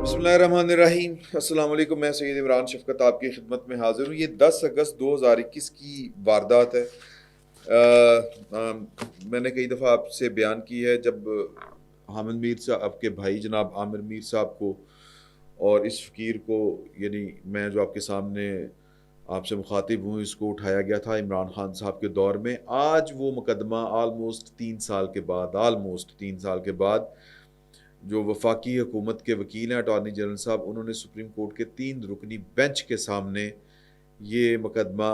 بسم اللہ الرحمن الرحیم۔ السلام علیکم، میں سید عمران شفقت آپ کی خدمت میں حاضر ہوں۔ یہ 10 اگست 2021 کی واردات ہے۔ میں نے کئی دفعہ آپ سے بیان کی ہے، جب حامد میر صاحب آپ کے بھائی جناب عامر میر صاحب کو اور اس فقیر کو، یعنی میں جو آپ کے سامنے آپ سے مخاطب ہوں، اس کو اٹھایا گیا تھا عمران خان صاحب کے دور میں۔ آج وہ مقدمہ آلموسٹ 3 سال کے بعد جو وفاقی حکومت کے وکیل ہیں اٹارنی جنرل صاحب، انہوں نے سپریم کورٹ کے 3 رکنی بینچ کے سامنے یہ مقدمہ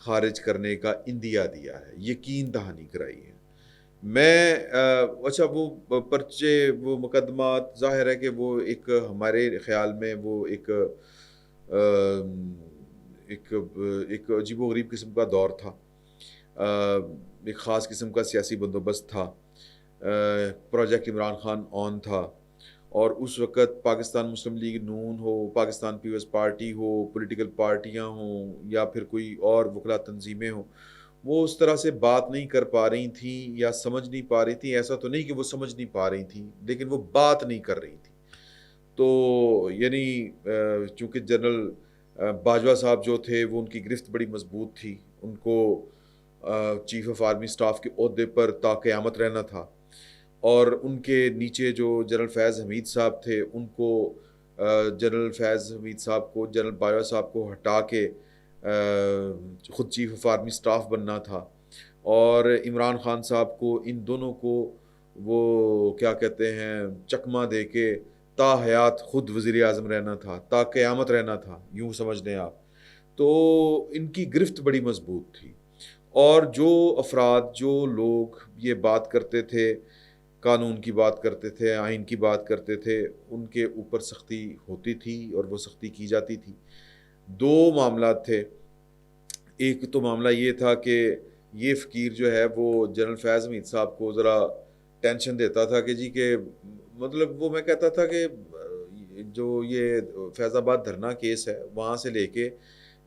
خارج کرنے کا اندیا دیا ہے، یقین دہانی کرائی ہے۔ اچھا، وہ پرچے، وہ مقدمات، ظاہر ہے کہ وہ ایک ہمارے خیال میں وہ ایک ایک عجیب و غریب قسم کا دور تھا، ایک خاص قسم کا سیاسی بندوبست تھا، پروجیکٹ عمران خان آن تھا، اور اس وقت پاکستان مسلم لیگ نون ہو، پاکستان پیپلز پارٹی ہو، پولیٹیکل پارٹیاں ہوں، یا پھر کوئی اور وکلا تنظیمیں ہوں، وہ اس طرح سے بات نہیں کر پا رہی تھیں یا سمجھ نہیں پا رہی تھیں۔ ایسا تو نہیں کہ وہ سمجھ نہیں پا رہی تھیں، لیکن وہ بات نہیں کر رہی تھیں۔ تو یعنی چونکہ جنرل باجوہ صاحب جو تھے، وہ ان کی گرفت بڑی مضبوط تھی، ان کو چیف آف آرمی سٹاف کے عہدے پر تا قیامت رہنا تھا، اور ان کے نیچے جو جنرل فیض حمید صاحب تھے، ان کو جنرل فیض حمید صاحب کو، جنرل باجوہ صاحب کو ہٹا کے خود چیف آف آرمی سٹاف بننا تھا، اور عمران خان صاحب کو، ان دونوں کو وہ کیا کہتے ہیں، چکمہ دے کے تا حیات خود وزیر اعظم رہنا تھا، تا قیامت رہنا تھا، یوں سمجھ لیں آپ۔ تو ان کی گرفت بڑی مضبوط تھی، اور جو افراد، جو لوگ یہ بات کرتے تھے، قانون کی بات کرتے تھے، آئین کی بات کرتے تھے، ان کے اوپر سختی ہوتی تھی اور وہ سختی کی جاتی تھی۔ 2 معاملات تھے۔ ایک تو معاملہ یہ تھا کہ یہ فقیر جو ہے وہ جنرل فیض حمید صاحب کو ذرا ٹینشن دیتا تھا کہ جی، کہ مطلب وہ میں کہتا تھا کہ جو یہ فیض آباد دھرنا کیس ہے، وہاں سے لے کے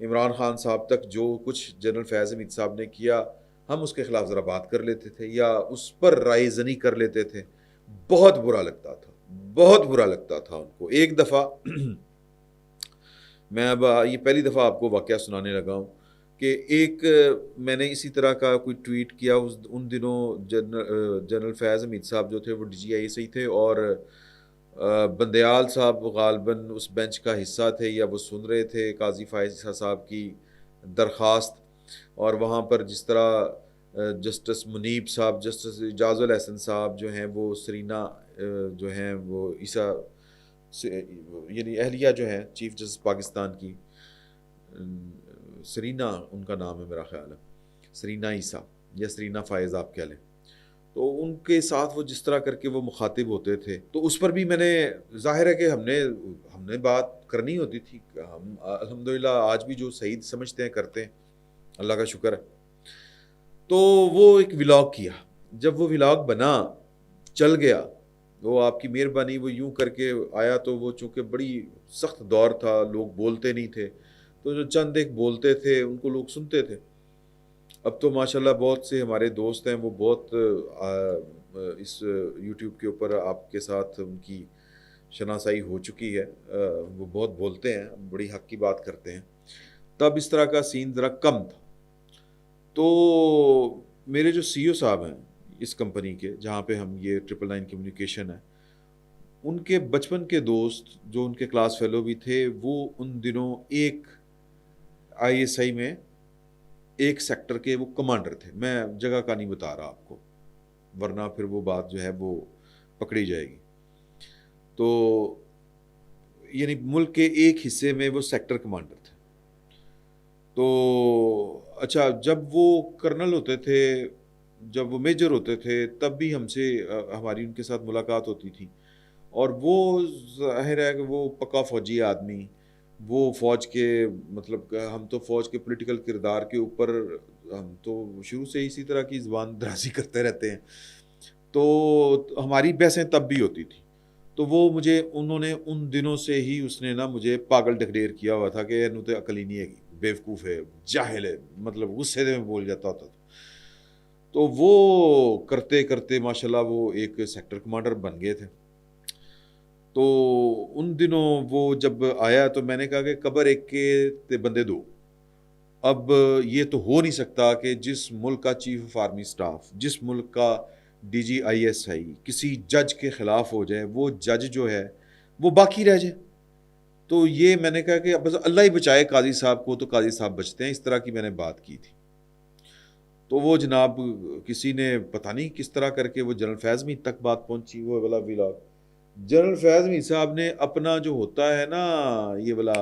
عمران خان صاحب تک جو کچھ جنرل فیض حمید صاحب نے کیا، ہم اس کے خلاف ذرا بات کر لیتے تھے یا اس پر رائے زنی کر لیتے تھے۔ بہت برا لگتا تھا، بہت برا لگتا تھا ان کو۔ ایک دفعہ میں اب یہ پہلی دفعہ آپ کو واقعہ سنانے لگا ہوں کہ ایک میں نے اسی طرح کا کوئی ٹویٹ کیا ان دنوں جنرل فیض حمید صاحب جو تھے وہ ڈی جی آئی سے ہی تھے، اور بندیال صاحب غالباً اس بینچ کا حصہ تھے یا وہ سن رہے تھے قاضی فائز صاحب کی درخواست، اور وہاں پر جس طرح جسٹس منیب صاحب، جسٹس اعجاز الحسن صاحب جو ہیں، وہ سرینا جو ہیں، وہ عیسیٰ یعنی اہلیہ جو ہیں چیف جسٹس پاکستان کی، سرینا ان کا نام ہے میرا خیال ہے، سرینا عیسیٰ یا سرینا فائز آپ کہہ لیں، تو ان کے ساتھ وہ جس طرح کر کے وہ مخاطب ہوتے تھے، تو اس پر بھی میں نے، ظاہر ہے کہ ہم نے بات کرنی ہوتی تھی۔ ہم الحمدللہ آج بھی جو صحیح سمجھتے ہیں کرتے ہیں، اللہ کا شکر ہے۔ تو وہ ایک ولاگ کیا، جب وہ ولاگ بنا، چل گیا، وہ آپ کی مہربانی، وہ یوں کر کے آیا، تو وہ چونکہ بڑی سخت دور تھا، لوگ بولتے نہیں تھے، تو جو چند ایک بولتے تھے ان کو لوگ سنتے تھے۔ اب تو ماشاءاللہ بہت سے ہمارے دوست ہیں، وہ بہت اس یوٹیوب کے اوپر آپ کے ساتھ ان کی شناسائی ہو چکی ہے، وہ بہت بولتے ہیں، بڑی حق کی بات کرتے ہیں۔ تب اس طرح کا سین ذرا کم تھا۔ تو میرے جو سی او صاحب ہیں اس کمپنی کے، جہاں پہ ہم یہ 999 کمیونیکیشن ہے، ان کے بچپن کے دوست جو ان کے کلاس فیلو بھی تھے، وہ ان دنوں ایک آئی ایس آئی میں ایک سیکٹر کے وہ کمانڈر تھے۔ میں جگہ کا نہیں بتا رہا آپ کو، ورنہ پھر وہ بات جو ہے وہ پکڑی جائے گی۔ تو یعنی ملک کے ایک حصے میں وہ سیکٹر کمانڈر تھے۔ تو اچھا، جب وہ کرنل ہوتے تھے، جب وہ میجر ہوتے تھے، تب بھی ہماری ان کے ساتھ ملاقات ہوتی تھی، اور وہ ظاہر ہے کہ وہ پکا فوجی آدمی، وہ فوج کے، مطلب ہم تو فوج کے پولیٹیکل کردار کے اوپر ہم تو شروع سے اسی طرح کی زبان درازی کرتے رہتے ہیں، تو ہماری بحثیں تب بھی ہوتی تھی۔ تو وہ انہوں نے ان دنوں سے ہی اس نے نا مجھے پاگل ڈکلیئر کیا ہوا تھا کہ انہوں تو عقل ہی نہیں ہے، بیوقوف ہے، جاہل ہے، مطلب غصے میں بول جاتا ہوتا تھا۔ تو وہ کرتے کرتے ماشاءاللہ وہ ایک سیکٹر کمانڈر بن گئے تھے۔ تو ان دنوں وہ جب آیا تو میں نے کہا کہ قبر ایک کے تے بندے دو. اب یہ تو ہو نہیں سکتا کہ جس ملک کا چیف آف آرمی سٹاف، جس ملک کا D G I S I کسی جج کے خلاف ہو جائے، وہ جج جو ہے وہ باقی رہ جائے. تو یہ میں نے کہا کہ بس اللہ ہی بچائے قاضی صاحب کو، تو قاضی صاحب بچتے ہیں. اس طرح کی میں نے بات کی تھی. تو وہ جناب کسی نے پتہ نہیں کس طرح کر کے وہ جنرل فیض میر تک بات پہنچی. وہ والا ویلاگ جنرل فیض میر صاحب نے اپنا جو ہوتا ہے نا یہ والا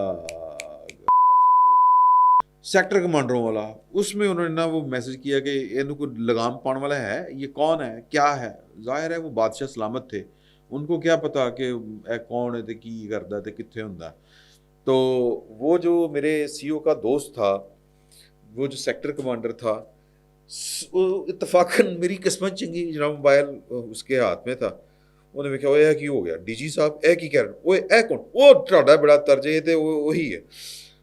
سیکٹر کمانڈروں والا، اس میں انہوں نے نا وہ میسج کیا کہ یہ کو لگام پانے والا ہے، یہ کون ہے کیا ہے. ظاہر ہے وہ بادشاہ سلامت تھے، ان کو کیا پتا کہ اے کون ہے تے کی کردا تے کتھے ہوندا. تو وہ جو میرے سی او کا دوست تھا، وہ جو سیکٹر کمانڈر تھا، اتفاقاً میری قسمت چنگی جناب موبائل اس کے ہاتھ میں تھا. انہوں نے کہا وہ کی ہو گیا ڈی جی صاحب اے کی کہہ رہے وہ اے کون، وہ تہاڈا بڑا ترجے تے وہی ہے.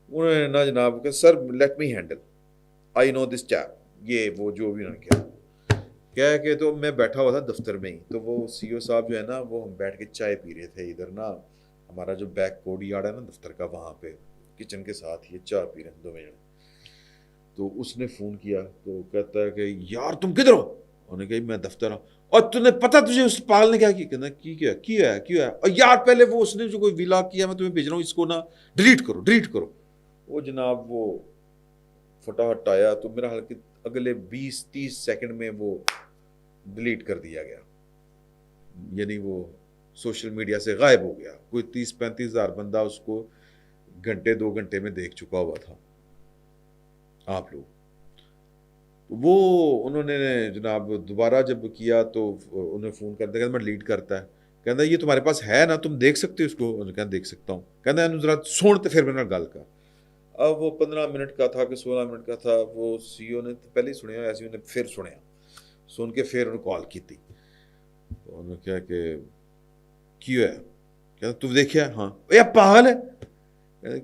انہوں نے نا جناب کہ سر لیٹ می ہینڈل آئی نو دس چیپ، یہ وہ جو بھی انہوں نے کہہ کے تو میں بیٹھا ہوا تھا دفتر میں ہی. تو وہ سی او صاحب جو ہے نا وہ ہم بیٹھ کے چائے پی رہے تھے ادھر نا ہمارا جو بیک کوڈ یارڈ ہے نا دفتر کا، وہاں پہ کچن کے ساتھ یہ چائے پی رہے ہیں دو جنے. تو اس نے فون کیا تو کہتا ہے کہ یار تم کدھر ہو؟ انہوں نے کہا میں دفتر ہوں. اور تمہیں پتا تجھے اس پاگل نے کیا کہنا کیا ہے اور یار پہلے وہ اس نے جو کوئی ویلاگ کیا میں تمہیں بھیج رہا ہوں اس کو نا ڈیلیٹ کرو. وہ جناب وہ فٹافٹ آیا تو میرا حال کہ اگلے 20-30 سیکنڈ میں وہ ڈیلیٹ کر دیا گیا، یعنی وہ سوشل میڈیا سے غائب ہو گیا. کوئی 30-35 ہزار بندہ اس کو گھنٹے 2 گھنٹے میں دیکھ چکا ہوا تھا. آپ لوگ وہ انہوں نے جناب دوبارہ جب کیا تو انہیں فون کر دیا کہ میں ڈیلیٹ کرتا ہے. کہنا یہ تمہارے پاس ہے نا، تم دیکھ سکتے ہو اس کو؟ کہنا دیکھ سکتا ہوں. کہنا ذرا سن تو پھر میرے گل کا. اب وہ 15 منٹ کا تھا کہ 16 منٹ کا تھا. وہ سی او نے پہلے ہی سنیا، ایسے انہیں پھر سنیا، سن کے پھر انہوں کال کی تھی. انہوں نے کہا کہ کیوں ہے؟ کہنا تو دیکھیا؟ ہاں. یہ پاگل ہے؟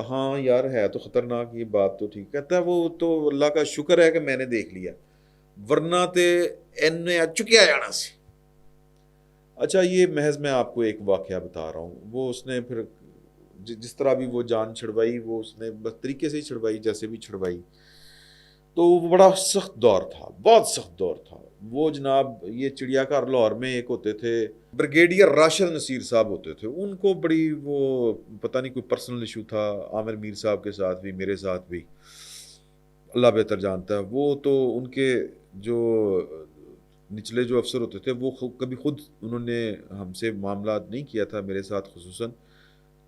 ہاں یار ہے تو خطرناک یہ بات تو ٹھیک. کہتا ہے وہ تو اللہ کا شکر ہے کہ میں نے دیکھ لیا، ورنہ تے نے چکیا جانا سی. اچھا یہ محض میں آپ کو ایک واقعہ بتا رہا ہوں. وہ اس نے پھر جس طرح بھی وہ جان چھڑوائی وہ اس نے بس طریقے سے ہی چھڑوائی جیسے بھی چھڑوائی. تو وہ بڑا سخت دور تھا، بہت سخت دور تھا. وہ جناب یہ چڑیا گھر لاہور میں ایک ہوتے تھے بریگیڈیئر راشد نصیر صاحب ہوتے تھے. ان کو بڑی وہ پتہ نہیں کوئی پرسنل ایشو تھا عامر میر صاحب کے ساتھ بھی، میرے ساتھ بھی، اللہ بہتر جانتا ہے. وہ تو ان کے جو نچلے جو افسر ہوتے تھے وہ کبھی خود انہوں نے ہم سے معاملات نہیں کیا تھا، میرے ساتھ خصوصاً.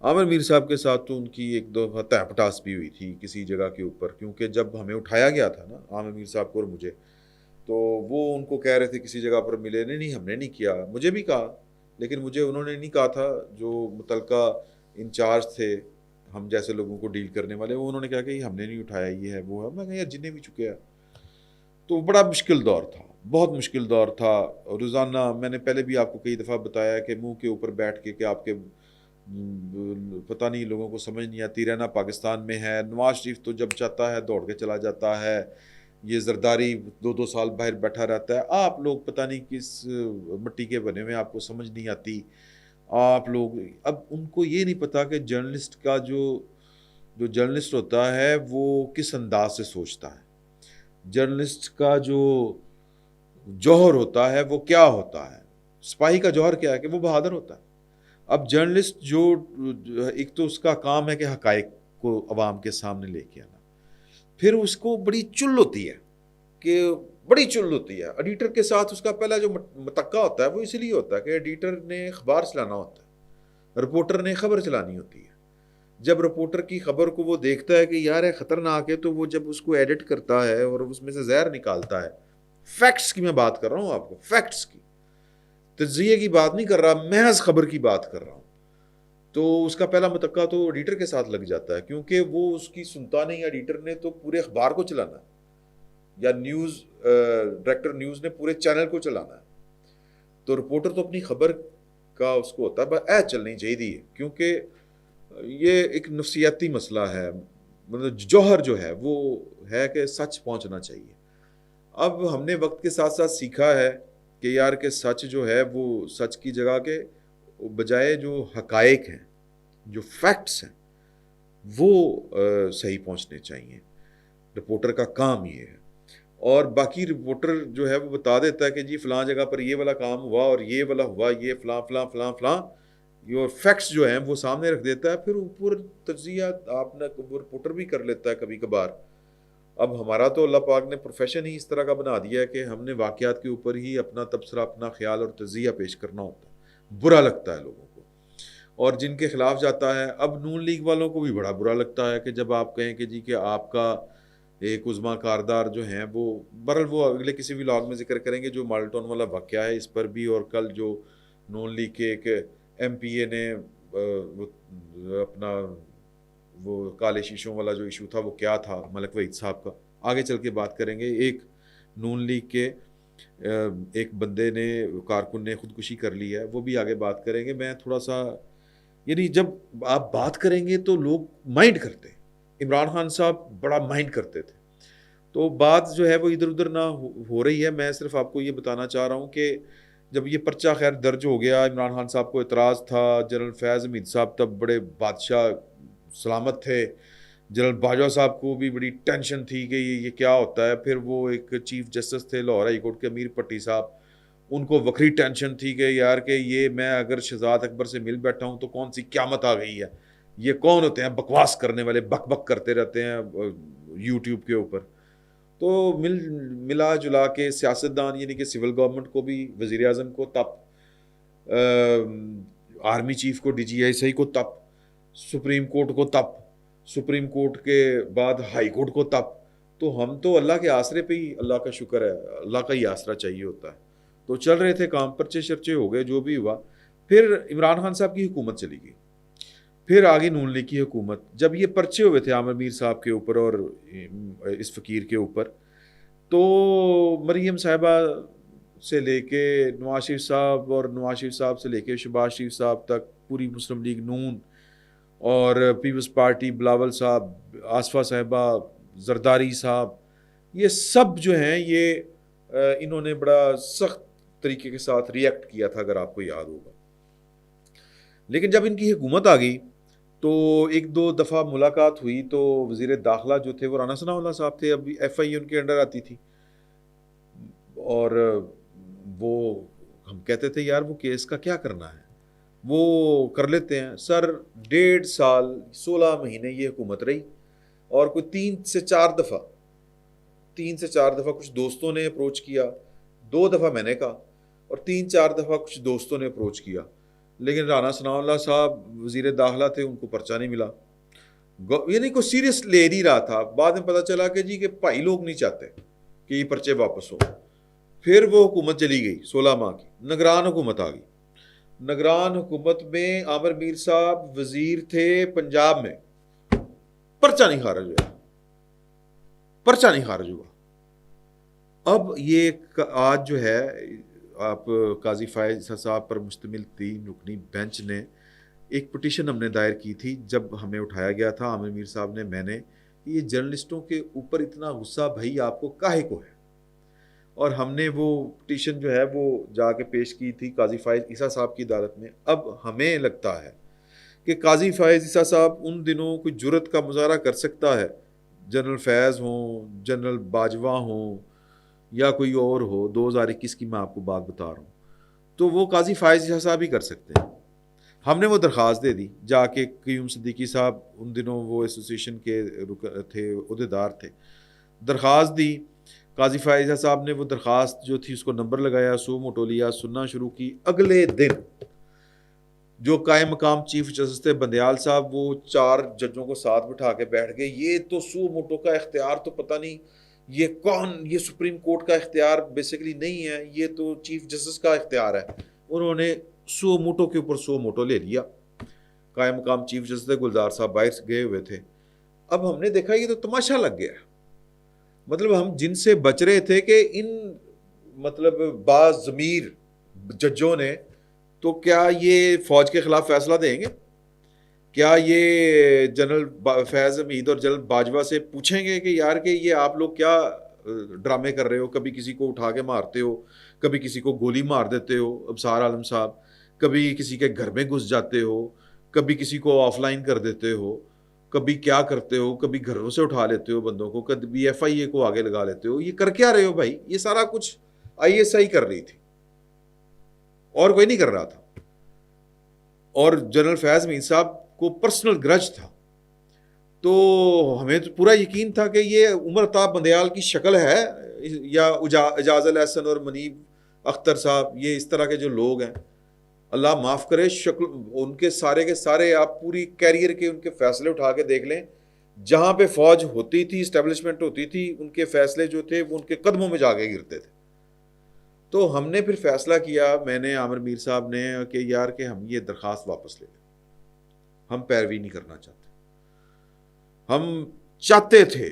عامر میر صاحب کے ساتھ تو ان کی ایک دو دفعہ پٹاس بھی ہوئی تھی کسی جگہ کے اوپر، کیونکہ جب ہمیں اٹھایا گیا تھا نا عامر میر صاحب کو اور مجھے، تو وہ ان کو کہہ رہے تھے کسی جگہ پر ملے. نہیں ہم نے نہیں کیا. مجھے بھی کہا لیکن مجھے انہوں نے نہیں کہا تھا. جو متعلقہ انچارج تھے ہم جیسے لوگوں کو ڈیل کرنے والے، وہ انہوں نے کہا کہ ہم نے نہیں اٹھایا، یہ ہے وہ ہے. میں کہا یار جنہیں بھی چکے ہیں. تو بڑا مشکل دور تھا، بہت مشکل دور تھا. روزانہ میں نے پہلے بھی آپ کو کئی دفعہ بتایا کہ منہ کے اوپر بیٹھ کے کہ آپ کے پتہ نہیں لوگوں کو سمجھ نہیں آتی، رہنا پاکستان میں ہے. نواز شریف تو جب چاہتا ہے دوڑ کے چلا جاتا ہے، یہ زرداری 2 سال باہر بیٹھا رہتا ہے. آپ لوگ پتہ نہیں کس مٹی کے بنے ہوئے، آپ کو سمجھ نہیں آتی. آپ لوگ اب ان کو یہ نہیں پتا کہ جرنلسٹ کا جو جرنلسٹ ہوتا ہے وہ کس انداز سے سوچتا ہے. جرنلسٹ کا جو جوہر ہوتا ہے وہ کیا ہوتا ہے. سپاہی کا جوہر کیا ہے کہ وہ بہادر ہوتا ہے. اب جرنلسٹ جو ایک تو اس کا کام ہے کہ حقائق کو عوام کے سامنے لے کے آنا، پھر اس کو بڑی چل ہوتی ہے کہ بڑی چل ہوتی ہے. ایڈیٹر کے ساتھ اس کا پہلا جو متقع ہوتا ہے وہ اس لیے ہوتا ہے کہ ایڈیٹر نے اخبار چلانا ہوتا ہے، رپورٹر نے خبر چلانی ہوتی ہے. جب رپورٹر کی خبر کو وہ دیکھتا ہے کہ یار ہے خطرناک ہے، تو وہ جب اس کو ایڈٹ کرتا ہے اور اس میں سے زہر نکالتا ہے، فیکٹس کی میں بات کر رہا ہوں آپ کو، فیکٹس کی، تجزیے کی بات نہیں کر رہا، محض خبر کی بات کر رہا ہوں. تو اس کا پہلا متقع تو ایڈیٹر کے ساتھ لگ جاتا ہے، کیونکہ وہ اس کی سنتا نہیں. ایڈیٹر نے تو پورے اخبار کو چلانا ہے، یا نیوز ڈائریکٹر نیوز نے پورے چینل کو چلانا ہے. تو رپورٹر تو اپنی خبر کا اس کو ہوتا ہے بس اے چلنی چاہیے، کیونکہ یہ ایک نفسیاتی مسئلہ ہے. مطلب جوہر جو ہے وہ ہے کہ سچ پہنچنا چاہیے. اب ہم نے وقت کے ساتھ ساتھ سیکھا ہے کہ یار کہ سچ جو ہے وہ سچ کی جگہ کے بجائے جو حقائق ہیں، جو فیکٹس ہیں، وہ صحیح پہنچنے چاہیے. رپورٹر کا کام یہ ہے. اور باقی رپورٹر جو ہے وہ بتا دیتا ہے کہ جی فلاں جگہ پر یہ والا کام ہوا اور یہ والا ہوا، یہ فلاں فلاں فلاں فلاں، یہ فیکٹس جو ہیں وہ سامنے رکھ دیتا ہے. پھر اوپر تجزیہ آپ نے رپورٹر بھی کر لیتا ہے کبھی کبھار. اب ہمارا تو اللہ پاک نے پروفیشن ہی اس طرح کا بنا دیا ہے کہ ہم نے واقعات کے اوپر ہی اپنا تبصرہ، اپنا خیال اور تجزیہ پیش کرنا ہوتا ہے. برا لگتا ہے لوگوں کو، اور جن کے خلاف جاتا ہے. اب نون لیگ والوں کو بھی بڑا برا لگتا ہے کہ جب آپ کہیں کہ جی کہ آپ کا ایک عظما کاردار جو ہیں وہ، برحال وہ اگلے کسی بھی لاگ میں ذکر کریں گے جو ماڈل ٹاؤن والا واقعہ ہے اس پر بھی. اور کل جو نون لیگ کے ایک ایم پی اے نے اپنا وہ کالے شیشوں والا جو ایشو تھا وہ کیا تھا ملک وحید صاحب کا، آگے چل کے بات کریں گے. ایک نون لیگ کے ایک بندے نے، کارکن نے خودکشی کر لی ہے، وہ بھی آگے بات کریں گے. میں تھوڑا سا، یعنی جب آپ بات کریں گے تو لوگ مائنڈ کرتے ہیں. عمران خان صاحب بڑا مائنڈ کرتے تھے، تو بات جو ہے وہ ادھر ادھر نہ ہو رہی ہے. میں صرف آپ کو یہ بتانا چاہ رہا ہوں کہ جب یہ پرچہ خیر درج ہو گیا، عمران خان صاحب کو اعتراض تھا، جنرل فیض حمید صاحب تب بڑے بادشاہ سلامت تھے، جنرل باجوہ صاحب کو بھی بڑی ٹینشن تھی کہ یہ کیا ہوتا ہے. پھر وہ ایک چیف جسٹس تھے لاہور ہائی کورٹ کے امیر پٹی صاحب، ان کو وکری ٹینشن تھی کہ یار کہ یہ میں اگر شہزاد اکبر سے مل بیٹھا ہوں تو کون سی قیامت آ گئی ہے، یہ کون ہوتے ہیں بکواس کرنے والے، بک بک کرتے رہتے ہیں یوٹیوب کے اوپر. تو ملا جلا کے سیاستدان یعنی کہ سول گورنمنٹ کو بھی، وزیر اعظم کو تپ، آرمی چیف کو، ڈی جی آئی سی کو تپ، سپریم کورٹ کو تپ، سپریم کورٹ کے بعد ہائی کورٹ کو تپ. تو ہم تو اللہ کے آسرے پہ ہی، اللہ کا شکر ہے، اللہ کا ہی آسرا چاہیے ہوتا ہے. تو چل رہے تھے کام، پرچے شرچے ہو گئے، جو بھی ہوا. پھر عمران خان صاحب کی حکومت چلی گئی، پھر آگے نون لیگ کی حکومت. جب یہ پرچے ہوئے تھے عامر میر صاحب کے اوپر اور اس فقیر کے اوپر، تو مریم صاحبہ سے لے کے نواز شریف صاحب، اور نواز شریف صاحب سے لے کے شہباز شریف صاحب تک، پوری مسلم لیگ نون اور پیپلز پارٹی، بلاول صاحب، آصفہ صاحبہ، زرداری صاحب، یہ سب جو ہیں یہ انہوں نے بڑا سخت طریقے کے ساتھ ری ایکٹ کیا تھا، اگر آپ کو یاد ہوگا. لیکن جب ان کی حکومت آ گئی تو ایک دو دفعہ ملاقات ہوئی تو وزیر داخلہ جو تھے وہ رانا ثناء اللہ صاحب تھے، ابھی ایف آئی ان کے انڈر آتی تھی. اور وہ ہم کہتے تھے یار وہ کیس کا کیا کرنا ہے، وہ کر لیتے ہیں. سر 1.5 سال 16 مہینے یہ حکومت رہی، اور کوئی 3 سے 4 دفعہ کچھ دوستوں نے اپروچ کیا، 2 دفعہ میں نے کہا، اور 3-4 دفعہ کچھ دوستوں نے اپروچ کیا. لیکن رانا ثناء اللہ صاحب وزیر داخلہ تھے، ان کو پرچہ نہیں ملا، یعنی کوئی سیریس لے نہیں رہا تھا. بعد میں پتہ چلا کہ جی کہ بھائی لوگ نہیں چاہتے کہ یہ پرچے واپس ہو. پھر وہ حکومت چلی گئی 16 ماہ کی، نگران حکومت آ گئی. نگران حکومت میں عامر میر صاحب وزیر تھے پنجاب میں، پرچہ نہیں خارج ہوا. اب یہ آج جو ہے آپ قاضی فائز صاحب پر مشتمل 3 رکنی بینچ نے ایک پٹیشن ہم نے دائر کی تھی جب ہمیں اٹھایا گیا تھا عامر میر صاحب نے، میں نے، یہ جرنلسٹوں کے اوپر اتنا غصہ بھائی آپ کو کاہے کو ہے. اور ہم نے وہ پٹیشن جو ہے وہ جا کے پیش کی تھی قاضی فائز عیسیٰ صاحب کی عدالت میں. اب ہمیں لگتا ہے کہ قاضی فائز عیسیٰ صاحب ان دنوں کوئی جرت کا مظاہرہ کر سکتا ہے، جنرل فیض ہوں، جنرل باجوہ ہوں، یا کوئی اور ہو. 2021 کی میں آپ کو بات بتا رہا ہوں، تو وہ قاضی فائز عیسیٰ صاحب ہی کر سکتے ہیں. ہم نے وہ درخواست دے دی جا کے، قیوم صدیقی صاحب ان دنوں وہ ایسوسیشن کے تھے، عہدیدار تھے، درخواست دی. قاضی فائز صاحب نے وہ درخواست جو تھی اس کو نمبر لگایا، سو موٹو لیا، سننا شروع کی. اگلے دن جو قائم مقام چیف جسٹس تھے بندیال صاحب، وہ 4 ججوں کو ساتھ بٹھا کے بیٹھ گئے. یہ تو سو موٹو کا اختیار تو پتہ نہیں یہ کون، یہ سپریم کورٹ کا اختیار بیسیکلی نہیں ہے، یہ تو چیف جسٹس کا اختیار ہے. انہوں نے 100 موٹو کے اوپر 100 موٹو لے لیا. قائم مقام چیف جسٹس گلزار صاحب باہر گئے ہوئے تھے. اب ہم نے دیکھا یہ تو تماشا لگ گیا. مطلب ہم جن سے بچ رہے تھے کہ ان مطلب باز ضمیر ججوں نے، تو کیا یہ فوج کے خلاف فیصلہ دیں گے؟ کیا یہ جنرل فیض حمید اور جنرل باجوہ سے پوچھیں گے کہ یار کہ یہ آپ لوگ کیا ڈرامے کر رہے ہو، کبھی کسی کو اٹھا کے مارتے ہو، کبھی کسی کو گولی مار دیتے ہو ابصار عالم صاحب، کبھی کسی کے گھر میں گھس جاتے ہو، کبھی کسی کو آف لائن کر دیتے ہو، کبھی کیا کرتے ہو، کبھی گھروں سے اٹھا لیتے ہو بندوں کو، کبھی ایف آئی اے کو آگے لگا لیتے ہو. یہ کر کیا رہے ہو بھائی؟ یہ سارا کچھ آئی ایس آئی کر رہی تھی اور کوئی نہیں کر رہا تھا. اور جنرل فیاض میر صاحب کو پرسنل گرج تھا. تو ہمیں تو پورا یقین تھا کہ یہ عمر طاق بندیال کی شکل ہے، یا اجاز الحسن اور منیب اختر صاحب، یہ اس طرح کے جو لوگ ہیں، اللہ معاف کرے، شکل ان کے سارے آپ پوری کیریئر کے ان کے فیصلے اٹھا کے دیکھ لیں، جہاں پہ فوج ہوتی تھی، اسٹیبلشمنٹ ہوتی تھی، ان کے فیصلے جو تھے وہ ان کے قدموں میں جا کے گرتے تھے. تو ہم نے پھر فیصلہ کیا، میں نے، عامر میر صاحب نے، کہ یار کہ ہم یہ درخواست واپس لے لیں. ہم پیروی نہیں کرنا چاہتے. ہم چاہتے تھے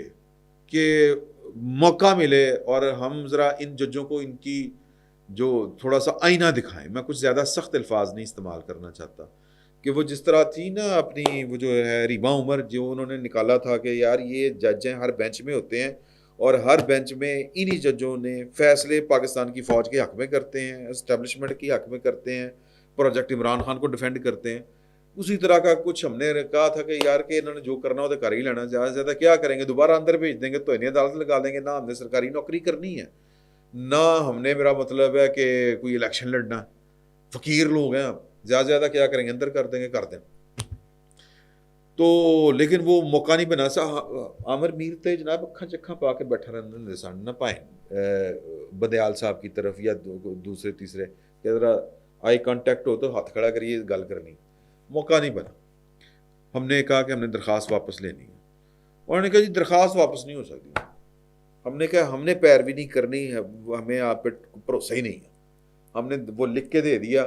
کہ موقع ملے اور ہم ذرا ان ججوں کو ان کی جو تھوڑا سا آئینہ دکھائیں. میں کچھ زیادہ سخت الفاظ نہیں استعمال کرنا چاہتا، کہ وہ جس طرح تھی نا اپنی وہ جو ہے ریما عمر، جو انہوں نے نکالا تھا کہ یار یہ جج ہیں، ہر بینچ میں ہوتے ہیں، اور ہر بینچ میں انہی ججوں نے فیصلے پاکستان کی فوج کے حق میں کرتے ہیں، اسٹیبلشمنٹ کے حق میں کرتے ہیں، پروجیکٹ عمران خان کو ڈیفینڈ کرتے ہیں. اسی طرح کا کچھ ہم نے کہا تھا کہ یار کہ انہوں نے جو کرنا ہو تو کر ہی لینا، زیادہ سے زیادہ کیا کریں گے، دوبارہ اندر بھیج دیں گے تو انہیں عدالت لگا دیں گے. نہ ہم نے سرکاری نوکری کرنی ہے، نہ ہم نے، میرا مطلب ہے کہ کوئی الیکشن لڑنا ہے. فقیر لوگ ہیں، زیادہ سے زیادہ کیا کریں گے، اندر کر دیں گے، کر دیں. تو لیکن وہ موقع نہیں بنا سا. عامر میر تے جناب اکھاں چکھاں پا کے بیٹھا رہنے سن نہ پائیں بدیال صاحب کی طرف یا دوسرے تیسرے، کہ ذرا آئی کانٹیکٹ ہو تو ہاتھ کھڑا کریے، گل کرنی. موقع نہیں بنا. ہم نے کہا کہ ہم نے درخواست واپس لینی ہے. انہوں نے کہا جی درخواست واپس نہیں ہو سکتی. ہم نے کہا ہم نے پیروی نہیں کرنی ہے، ہمیں آپ پہ بھروسہ ہی نہیں ہے. ہم نے وہ لکھ کے دے دیا.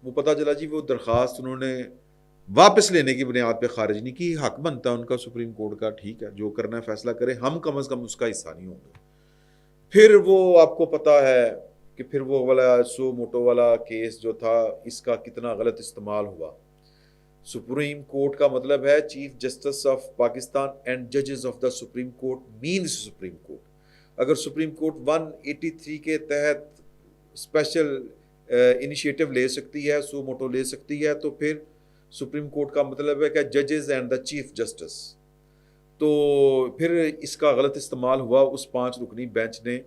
وہ پتہ چلا جی وہ درخواست انہوں نے واپس لینے کی بنیاد پہ خارج نہیں کی. حق بنتا ان کا سپریم کورٹ کا، ٹھیک ہے، جو کرنا ہے فیصلہ کرے، ہم کم از کم اس کا حصہ نہیں ہوں گے. پھر وہ آپ کو پتہ ہے کہ پھر وہ والا سو موٹو والا کیس جو تھا، اس کا کتنا غلط استعمال ہوا. سپریم کورٹ کا مطلب ہے chief justice of Pakistan and ججز of the supreme court means supreme court. اگر سپریم کورٹ 183 کے تحت اسپیشل انیشیٹو لے سکتی ہے، سو موٹو لے سکتی ہے، تو پھر سپریم کورٹ کا مطلب ہے کہ ججز اینڈ دا چیف جسٹس. تو پھر اس کا غلط استعمال ہوا. اس 5 رکنی بینچ نے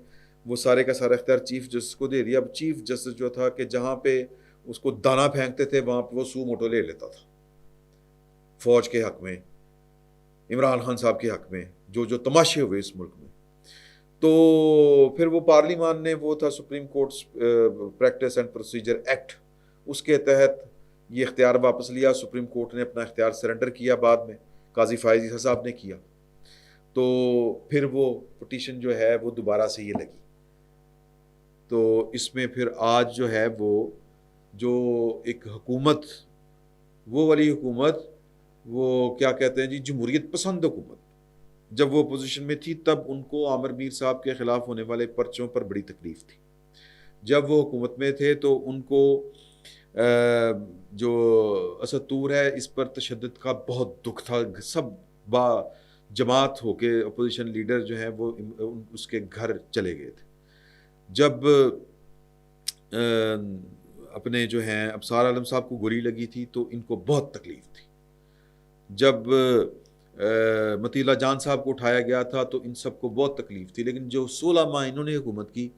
وہ سارے کا سارا اختیار چیف جسٹس کو دے دیا. اب چیف جسٹس جو تھا کہ جہاں پہ اس کو دانا پھینکتے تھے وہاں پہ وہ سو موٹو لے لیتا تھا، فوج کے حق میں، عمران خان صاحب کے حق میں، جو تماشے ہوئے اس ملک میں. تو پھر وہ پارلیمان نے، وہ تھا supreme court practice and procedure act, اس کے تحت یہ اختیار واپس لیا. سپریم کورٹ نے اپنا اختیار سرنڈر کیا بعد میں، قاضی فائز عیسیٰ صاحب نے کیا. تو پھر وہ پٹیشن جو ہے وہ دوبارہ سے یہ لگی. تو اس میں پھر آج جو ہے وہ جو ایک حکومت، وہ والی حکومت، وہ کیا کہتے ہیں جی، جمہوریت پسند حکومت، جب وہ اپوزیشن میں تھی تب ان کو عامر میر صاحب کے خلاف ہونے والے پرچوں پر بڑی تکلیف تھی. جب وہ حکومت میں تھے تو ان کو جو اسد طور ہے اس پر تشدد کا بہت دکھ تھا. سب با جماعت ہو کے اپوزیشن لیڈر جو ہیں وہ اس کے گھر چلے گئے تھے. جب اپنے جو ہیں ابصار عالم صاحب کو گولی لگی تھی تو ان کو بہت تکلیف تھی. جب مطیلہ جان صاحب کو اٹھایا گیا تھا تو ان سب کو بہت تکلیف تھی. لیکن جو 16 ماہ انہوں نے حکومت کی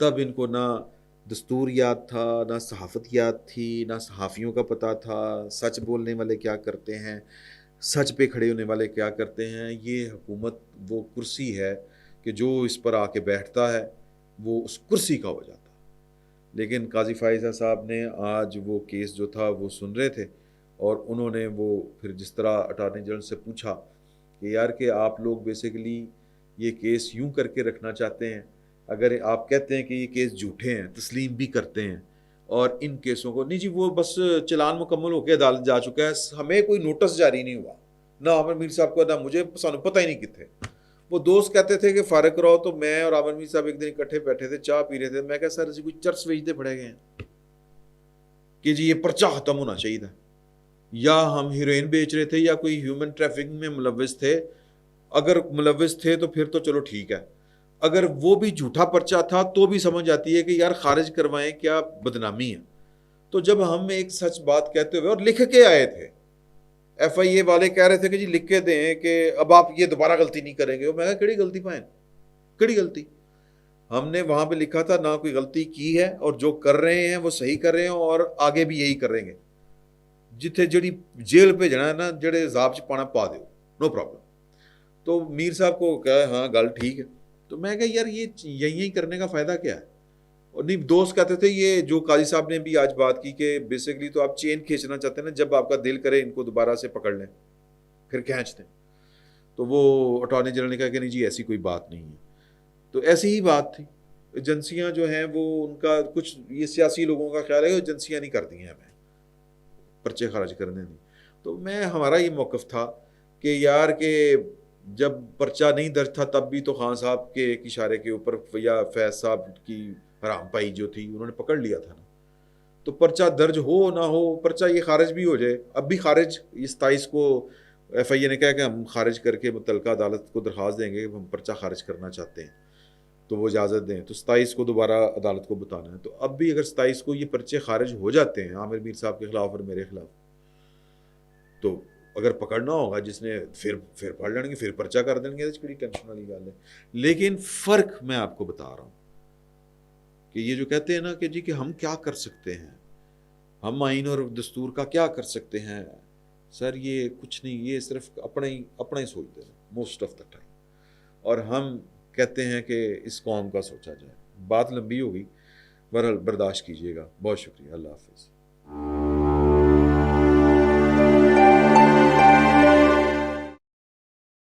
تب ان کو نہ دستور یاد تھا، نہ صحافت یاد تھی، نہ صحافیوں کا پتہ تھا سچ بولنے والے کیا کرتے ہیں، سچ پہ کھڑے ہونے والے کیا کرتے ہیں. یہ حکومت وہ کرسی ہے کہ جو اس پر آ کے بیٹھتا ہے وہ اس کرسی کا ہو جاتا ہے. لیکن قاضی فائزہ صاحب نے آج وہ کیس جو تھا وہ سن رہے تھے، اور انہوں نے وہ پھر جس طرح اٹارنی جنرل سے پوچھا کہ یار کہ آپ لوگ بیسیکلی یہ کیس یوں کر کے رکھنا چاہتے ہیں، اگر آپ کہتے ہیں کہ یہ کیس جھوٹے ہیں، تسلیم بھی کرتے ہیں، اور ان کیسوں کو نہیں جی وہ بس چلان مکمل ہو کے عدالت جا چکا ہے، ہمیں کوئی نوٹس جاری نہیں ہوا، نہ عامر میر صاحب کو، نہ مجھے، سانوں پتہ ہی نہیں کتنے. وہ دوست کہتے تھے کہ فارغ رہو، تو میں اور عامر میر صاحب ایک دن اکٹھے بیٹھے تھے، چائے پی رہے تھے. میں کہا سر اسی کوئی چرس ویچتے پڑے گئے ہیں کہ جی یہ پرچہ ختم ہونا چاہیے تھا، یا ہم ہیروئن بیچ رہے تھے یا کوئی ہیومن ٹریفکنگ میں ملوث تھے. اگر ملوث تھے تو پھر تو چلو ٹھیک ہے، اگر وہ بھی جھوٹا پرچہ تھا تو بھی سمجھ آتی ہے کہ یار خارج کروائیں، کیا بدنامی ہے. تو جب ہم ایک سچ بات کہتے ہوئے اور لکھ کے آئے تھے, ایف آئی اے والے کہہ رہے تھے کہ جی لکھ کے دیں کہ اب آپ یہ دوبارہ غلطی نہیں کریں گے, میں کہا کیڑی غلطی پائیں, کیڑی غلطی؟ ہم نے وہاں پہ لکھا تھا نہ کوئی غلطی کی ہے, اور جو کر رہے ہیں وہ صحیح کر رہے ہیں اور آگے بھی یہی کریں گے. جتھے جڑی جیل پہ جانا ہے نا, جڑے عذاب چ پانا پا دیو, نو پرابلم. تو میر صاحب کو کہا ہاں گل ٹھیک ہے. تو میں کہا یار یہ یہی کرنے کا فائدہ کیا ہے؟ اور نہیں, دوست کہتے تھے یہ جو قاضی صاحب نے بھی آج بات کی کہ بیسکلی تو آپ چین کھینچنا چاہتے ہیں نا, جب آپ کا دل کرے ان کو دوبارہ سے پکڑ لیں پھر کھینچ دیں. تو وہ اٹارنی جنرل نے کہا کہ نہیں جی ایسی کوئی بات نہیں ہے. تو ایسی ہی بات تھی. ایجنسیاں جو ہیں وہ ان کا کچھ یہ سیاسی لوگوں کا خیال ہے کہ ایجنسیاں نہیں کرتی ہیں ہمیں پرچے خارج کرنے نہیں. تو میں ہمارا یہ موقف تھا کہ یار کہ جب پرچہ نہیں درج تھا تب بھی تو خان صاحب کے ایک اشارے کے اوپر یا فیض صاحب کی حرام پائی جو تھی انہوں نے پکڑ لیا تھا نا. تو پرچہ درج ہو نہ ہو, پرچہ یہ خارج بھی ہو جائے, اب بھی خارج, اس 27 کو ایف آئی اے نے کہا کہ ہم خارج کر کے متعلقہ عدالت کو درخواست دیں گے کہ ہم پرچہ خارج کرنا چاہتے ہیں, تو وہ اجازت دیں. تو 27 کو دوبارہ عدالت کو بتانا ہے. تو اب بھی اگر 27 کو یہ پرچے خارج ہو جاتے ہیں عامر میر صاحب کے خلاف اور میرے خلاف, تو اگر پکڑنا ہوگا جس نے پھر پڑھ لیں گے, پھر پرچہ کر دیں گے, بڑی ٹینشن والی گل ہے. لیکن فرق میں آپ کو بتا رہا ہوں کہ یہ جو کہتے ہیں نا کہ جی کہ ہم کیا کر سکتے ہیں, ہم آئین اور دستور کا کیا کر سکتے ہیں, سر یہ کچھ نہیں, یہ صرف اپنا ہی سوچتے ہیں موسٹ آف دا ٹائم. اور ہم کہتے ہیں کہ اس قوم کا سوچا جائے. بات لمبی ہوگی, بہرحال برداشت کیجیے گا. بہت شکریہ, اللہ حافظ.